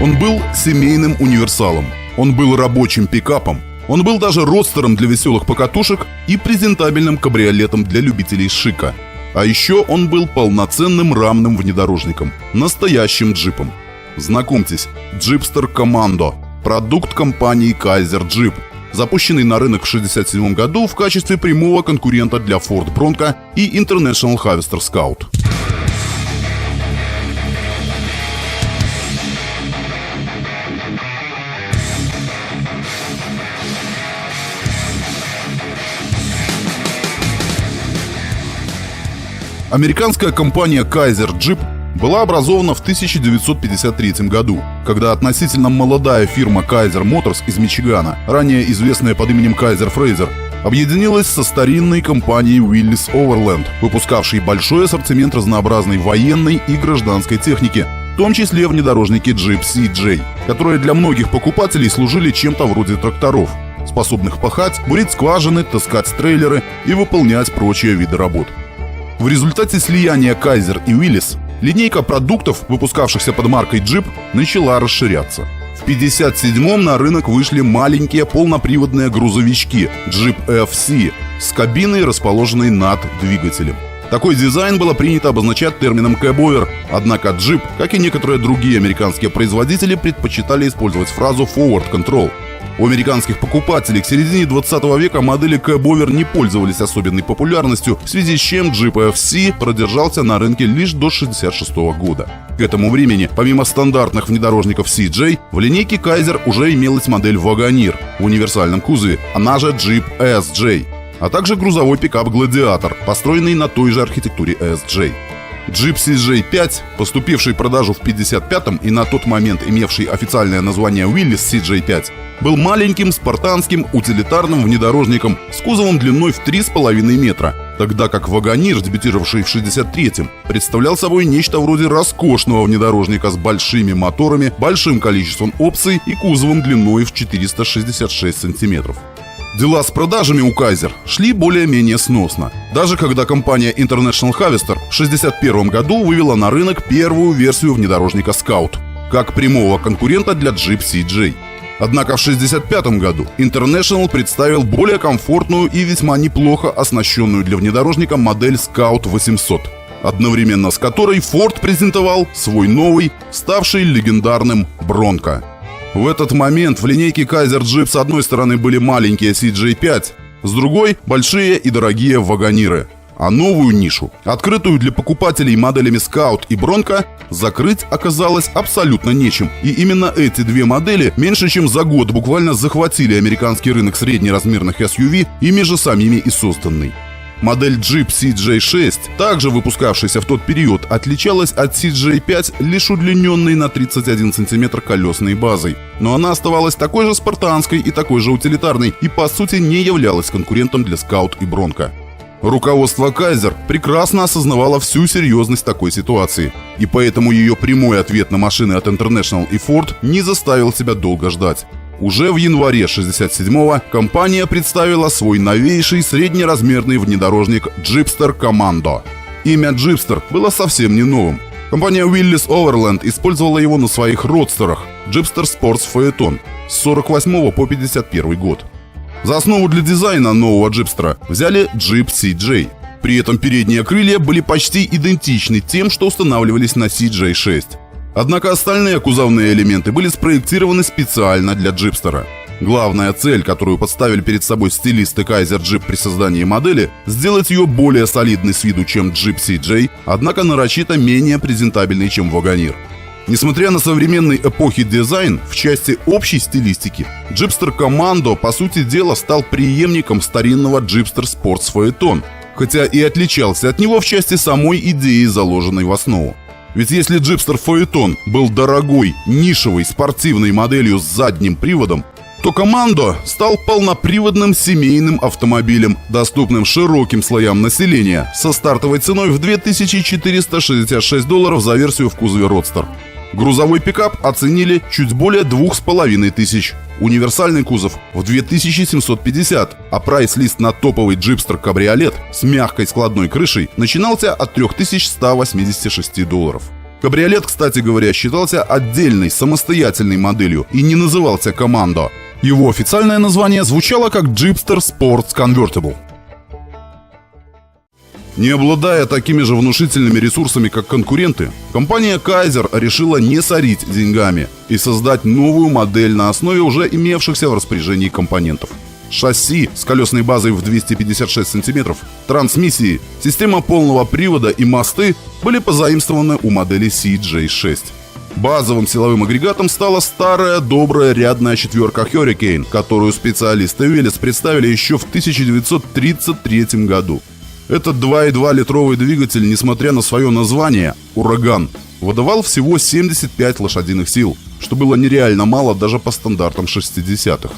Он был семейным универсалом, он был рабочим пикапом, он был даже родстером для веселых покатушек и презентабельным кабриолетом для любителей шика. А еще он был полноценным рамным внедорожником, настоящим джипом. Знакомьтесь, Jeepster Commando, продукт компании Kaiser Jeep, запущенный на рынок в 1967 году в качестве прямого конкурента для Ford Bronco и International Harvester Scout. Американская компания Kaiser Jeep была образована в 1953 году, когда относительно молодая фирма Kaiser Motors из Мичигана, ранее известная под именем Kaiser Frazer, объединилась со старинной компанией Willys Overland, выпускавшей большой ассортимент разнообразной военной и гражданской техники, в том числе внедорожники Jeep CJ, которые для многих покупателей служили чем-то вроде тракторов, способных пахать, бурить скважины, таскать трейлеры и выполнять прочие виды работ. В результате слияния Kaiser и Willys линейка продуктов, выпускавшихся под маркой Jeep, начала расширяться. В 1957-м на рынок вышли маленькие полноприводные грузовички Jeep FC с кабиной, расположенной над двигателем. Такой дизайн было принято обозначать термином кэбовер, однако Jeep, как и некоторые другие американские производители, предпочитали использовать фразу forward control. У американских покупателей к середине 20 века модели кэбовер не пользовались особенной популярностью, в связи с чем Jeep FC продержался на рынке лишь до 1966 года. К этому времени, помимо стандартных внедорожников CJ, в линейке Kaiser уже имелась модель Wagoneer в универсальном кузове, она же Jeep SJ, а также грузовой пикап Gladiator, построенный на той же архитектуре SJ. Jeep CJ5, поступивший в продажу в 1955-м и на тот момент имевший официальное название Willys CJ5, был маленьким спартанским утилитарным внедорожником с кузовом длиной в 3,5 метра, тогда как Wagoneer, дебютировавший в 1963-м, представлял собой нечто вроде роскошного внедорожника с большими моторами, большим количеством опций и кузовом длиной в 466 сантиметров. Дела с продажами у Kaiser шли более-менее сносно, даже когда компания International Harvester в 1961 году вывела на рынок первую версию внедорожника Scout, как прямого конкурента для Jeep CJ. Однако в 1965 году International представил более комфортную и весьма неплохо оснащенную для внедорожника модель Scout 800, одновременно с которой Ford презентовал свой новый, ставший легендарным Bronco. В этот момент в линейке Kaiser Jeep с одной стороны были маленькие CJ5, с другой – большие и дорогие Wagoneer. А новую нишу, открытую для покупателей моделями Scout и Bronco, закрыть оказалось абсолютно нечем. И именно эти две модели меньше чем за год буквально захватили американский рынок среднеразмерных SUV, ими же самими и созданный. Модель Jeep CJ6, также выпускавшаяся в тот период, отличалась от CJ5 лишь удлиненной на 31 см колесной базой. Но она оставалась такой же спартанской и такой же утилитарной и по сути не являлась конкурентом для Scout и Bronco. Руководство Kaiser прекрасно осознавало всю серьезность такой ситуации, и поэтому ее прямой ответ на машины от International и Ford не заставил себя долго ждать. Уже в январе 1967-го компания представила свой новейший среднеразмерный внедорожник Jeepster Commando. Имя Jeepster было совсем не новым. Компания Willys Overland использовала его на своих родстерах Jeepster Sports Phaeton с 1948 по 1951 год. За основу для дизайна нового Jeepster взяли Jeep CJ. При этом передние крылья были почти идентичны тем, что устанавливались на CJ6. Однако остальные кузовные элементы были спроектированы специально для Jeepster. Главная цель, которую подставили перед собой стилисты Kaiser Jeep при создании модели, сделать ее более солидной с виду, чем Jeep CJ, однако нарочито менее презентабельной, чем Wagoneer. Несмотря на современный эпохи дизайн, в части общей стилистики, Jeepster Commando, по сути дела, стал преемником старинного Jeepster Sports Phaeton, хотя и отличался от него в части самой идеи, заложенной в основу. Ведь если Jeepster Phaeton был дорогой, нишевой, спортивной моделью с задним приводом, то Commando стал полноприводным семейным автомобилем, доступным широким слоям населения, со стартовой ценой в $2466 за версию в кузове Roadster. Грузовой пикап оценили чуть более 2500, универсальный кузов в 2750, а прайс-лист на топовый Jeepster кабриолет с мягкой складной крышей начинался от $3186. Кабриолет, кстати говоря, считался отдельной, самостоятельной моделью и не назывался Commando. Его официальное название звучало как Jeepster Sports Convertible. Не обладая такими же внушительными ресурсами, как конкуренты, компания Kaiser решила не сорить деньгами и создать новую модель на основе уже имевшихся в распоряжении компонентов. Шасси с колесной базой в 256 см, трансмиссии, система полного привода и мосты были позаимствованы у модели CJ6. Базовым силовым агрегатом стала старая добрая рядная четверка Hurricane, которую специалисты Велес представили еще в 1933 году. Этот 2,2-литровый двигатель, несмотря на свое название «Ураган», выдавал всего 75 лошадиных сил, что было нереально мало даже по стандартам 60-х.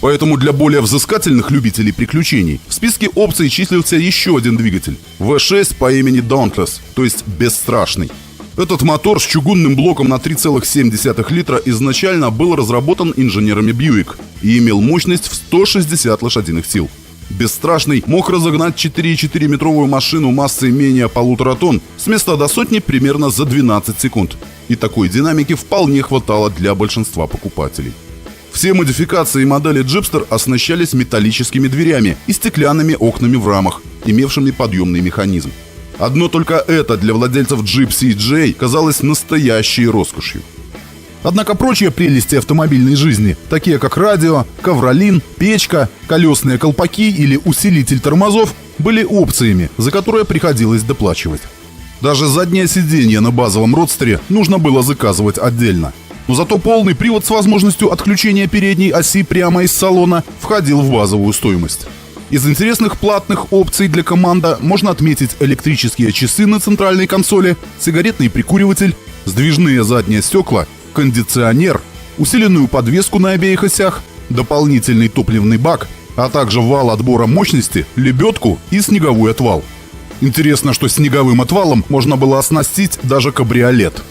Поэтому для более взыскательных любителей приключений в списке опций числился еще один двигатель – V6 по имени Dauntless, то есть «Бесстрашный». Этот мотор с чугунным блоком на 3,7 литра изначально был разработан инженерами Buick и имел мощность в 160 лошадиных сил. Бесстрашный мог разогнать 4,4-метровую машину массой менее 1,5 тонн с места до сотни примерно за 12 секунд. И такой динамики вполне хватало для большинства покупателей. Все модификации модели Jeepster оснащались металлическими дверями и стеклянными окнами в рамах, имевшими подъемный механизм. Одно только это для владельцев Jeep CJ казалось настоящей роскошью. Однако прочие прелести автомобильной жизни, такие как радио, ковролин, печка, колесные колпаки или усилитель тормозов, были опциями, за которые приходилось доплачивать. Даже заднее сиденье на базовом родстере нужно было заказывать отдельно. Но зато полный привод с возможностью отключения передней оси прямо из салона входил в базовую стоимость. Из интересных платных опций для Commando можно отметить электрические часы на центральной консоли, сигаретный прикуриватель, сдвижные задние стекла, кондиционер, усиленную подвеску на обеих осях, дополнительный топливный бак, а также вал отбора мощности, лебедку и снеговой отвал. Интересно, что снеговым отвалом можно было оснастить даже кабриолет.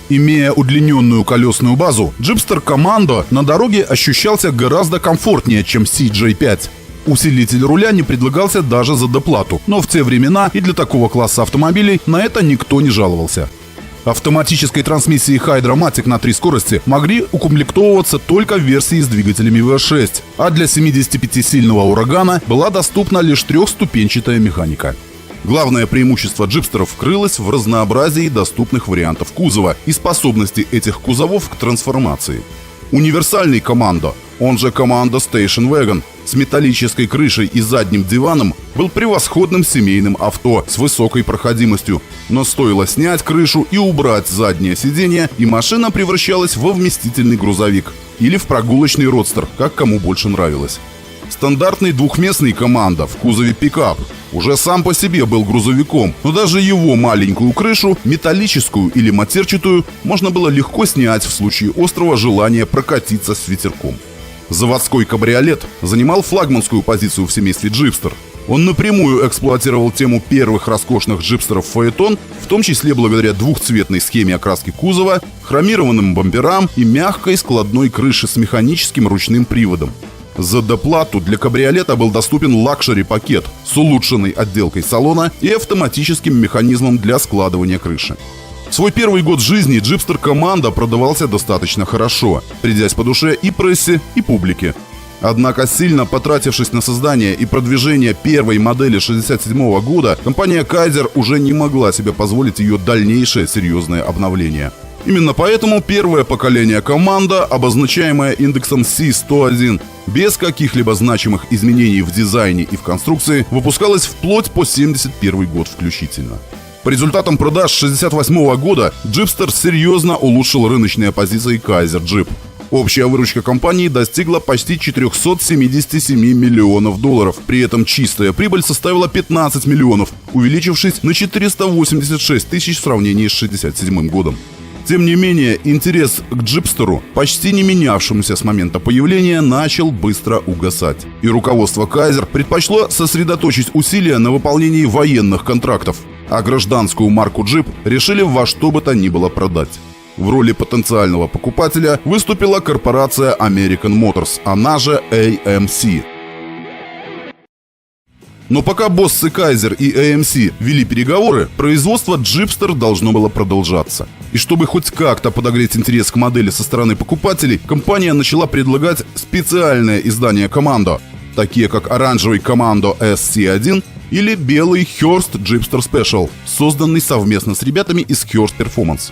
Имея удлиненную колесную базу, Jeepster Commando на дороге ощущался гораздо комфортнее, чем CJ5. Усилитель руля не предлагался даже за доплату, но в те времена и для такого класса автомобилей на это никто не жаловался. Автоматической трансмиссии Hydra-Matic на 3 скорости могли укомплектовываться только в версии с двигателями V6, а для 75-сильного урагана была доступна лишь 3-ступенчатая механика. Главное преимущество джипстеров крылось в разнообразии доступных вариантов кузова и способности этих кузовов к трансформации. Универсальный Commando, он же Commando Station Wagon, с металлической крышей и задним диваном был превосходным семейным авто с высокой проходимостью, но стоило снять крышу и убрать заднее сиденье, и машина превращалась во вместительный грузовик или в прогулочный родстер, как кому больше нравилось. Стандартный двухместный Commando в кузове пикап уже сам по себе был грузовиком, но даже его маленькую крышу, металлическую или матерчатую, можно было легко снять в случае острого желания прокатиться с ветерком. Заводской кабриолет занимал флагманскую позицию в семействе Jeepster. Он напрямую эксплуатировал тему первых роскошных джипстеров фаэтон, в том числе благодаря двухцветной схеме окраски кузова, хромированным бамперам и мягкой складной крыше с механическим ручным приводом. За доплату для кабриолета был доступен лакшери-пакет с улучшенной отделкой салона и автоматическим механизмом для складывания крыши. В свой первый год жизни Jeepster Commando продавался достаточно хорошо, придясь по душе и прессе, и публике. Однако, сильно потратившись на создание и продвижение первой модели 1967 года, компания Kaiser уже не могла себе позволить ее дальнейшее серьезное обновление. Именно поэтому первое поколение Commando, обозначаемое индексом C101, без каких-либо значимых изменений в дизайне и в конструкции, выпускалось вплоть по 1971 год включительно. По результатам продаж 1968 года Jeepster серьезно улучшил рыночные позиции Kaiser Jeep. Общая выручка компании достигла почти 477 миллионов долларов. При этом чистая прибыль составила 15 миллионов, увеличившись на 486 тысяч в сравнении с 1967 годом. Тем не менее, интерес к джипстеру, почти не менявшемуся с момента появления, начал быстро угасать. И руководство Kaiser предпочло сосредоточить усилия на выполнении военных контрактов, а гражданскую марку Jeep решили во что бы то ни было продать. В роли потенциального покупателя выступила корпорация American Motors, она же AMC. Но пока боссы Kaiser и AMC вели переговоры, производство Jeepster должно было продолжаться. И чтобы хоть как-то подогреть интерес к модели со стороны покупателей, компания начала предлагать специальные издания Commando, такие как оранжевый Commando SC1 или белый Hurst Jeepster Special, созданный совместно с ребятами из Hurst Performance.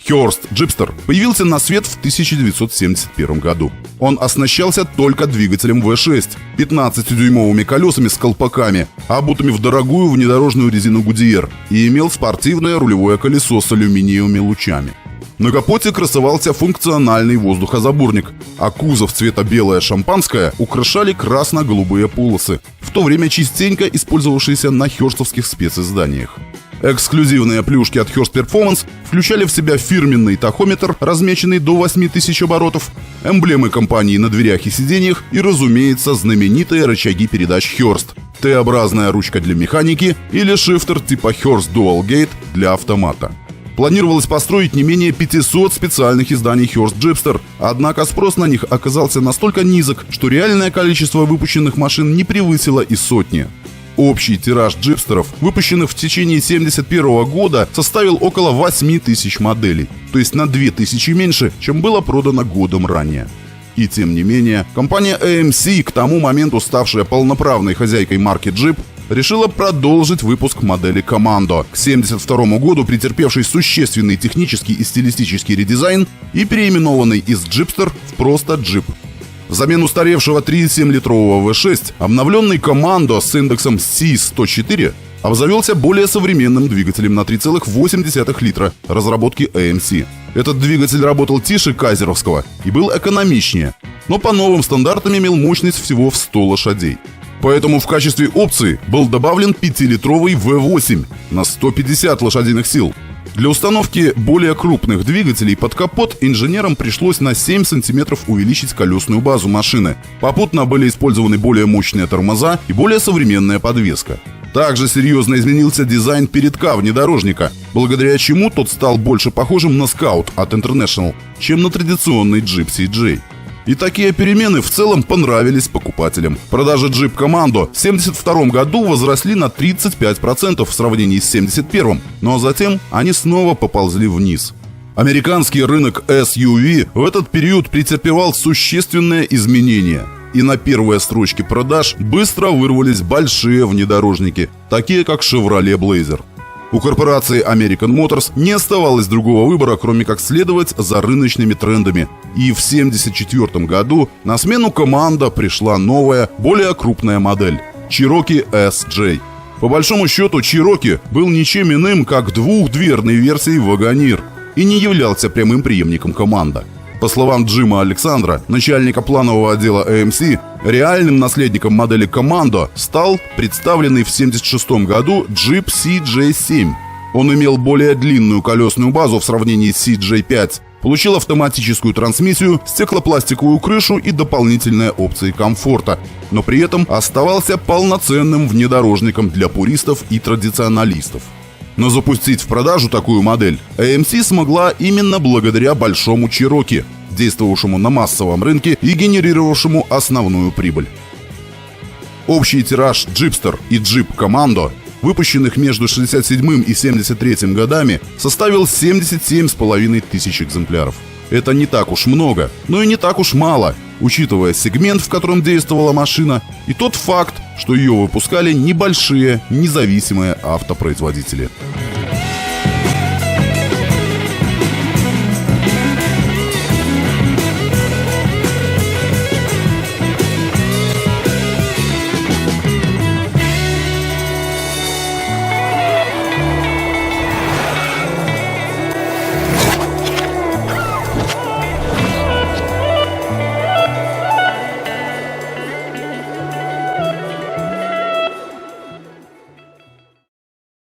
Hurst Jeepster появился на свет в 1971 году. Он оснащался только двигателем V6, 15-дюймовыми колесами с колпаками, обутыми в дорогую внедорожную резину Goodyear, и имел спортивное рулевое колесо с алюминиевыми лучами. На капоте красовался функциональный воздухозаборник, а кузов цвета белое шампанское украшали красно-голубые полосы, в то время частенько использовавшиеся на хёрстовских специзданиях. Эксклюзивные плюшки от Hurst Performance включали в себя фирменный тахометр, размеченный до 8000 оборотов, эмблемы компании на дверях и сиденьях и, разумеется, знаменитые рычаги передач Hurst, Т-образная ручка для механики или шифтер типа Hurst Dual Gate для автомата. Планировалось построить не менее 500 специальных изданий Hurst Jeepster, однако спрос на них оказался настолько низок, что реальное количество выпущенных машин не превысило и сотни. Общий тираж джипстеров, выпущенных в течение 1971 года, составил около 8000 моделей, то есть на 2000 меньше, чем было продано годом ранее. И тем не менее, компания AMC, к тому моменту ставшая полноправной хозяйкой марки Jeep, решила продолжить выпуск модели Commando, к 1972 году претерпевшей существенный технический и стилистический редизайн и переименованный из Jeepster в просто Jeep. Взамен устаревшего 3,7-литрового V6, обновленный Commando с индексом C104 обзавелся более современным двигателем на 3,8 литра разработки AMC. Этот двигатель работал тише кайзеровского и был экономичнее, но по новым стандартам имел мощность всего в 100 лошадей. Поэтому в качестве опции был добавлен 5-литровый V8 на 150 лошадиных сил. Для установки более крупных двигателей под капот инженерам пришлось на 7 см увеличить колесную базу машины. Попутно были использованы более мощные тормоза и более современная подвеска. Также серьезно изменился дизайн передка внедорожника, благодаря чему тот стал больше похожим на Scout от International, чем на традиционный Jeep CJ. И такие перемены в целом понравились покупателям. Продажи Jeep Commando в 1972 году возросли на 35% в сравнении с 1971, но затем они снова поползли вниз. Американский рынок SUV в этот период претерпевал существенные изменения. И на первые строчки продаж быстро вырвались большие внедорожники, такие как Chevrolet Blazer. У корпорации American Motors не оставалось другого выбора, кроме как следовать за рыночными трендами. И в 1974 году на смену Commando пришла новая, более крупная модель – Cherokee SJ. По большому счету, Cherokee был ничем иным, как двухдверной версией Wagoneer и не являлся прямым преемником Commando. По словам Джима Александра, начальника планового отдела AMC, реальным наследником модели Commando стал представленный в 1976 году Jeep CJ7. Он имел более длинную колесную базу в сравнении с CJ5, получил автоматическую трансмиссию, стеклопластиковую крышу и дополнительные опции комфорта, но при этом оставался полноценным внедорожником для пуристов и традиционалистов. Но запустить в продажу такую модель AMC смогла именно благодаря большому Cherokee, действовавшему на массовом рынке и генерировавшему основную прибыль. Общий тираж Jeepster и Jeep Commando, выпущенных между 1967 и 1973 годами, составил 77,5 тысяч экземпляров. Это не так уж много, но и не так уж мало, учитывая сегмент, в котором действовала машина, и тот факт, что ее выпускали небольшие независимые автопроизводители.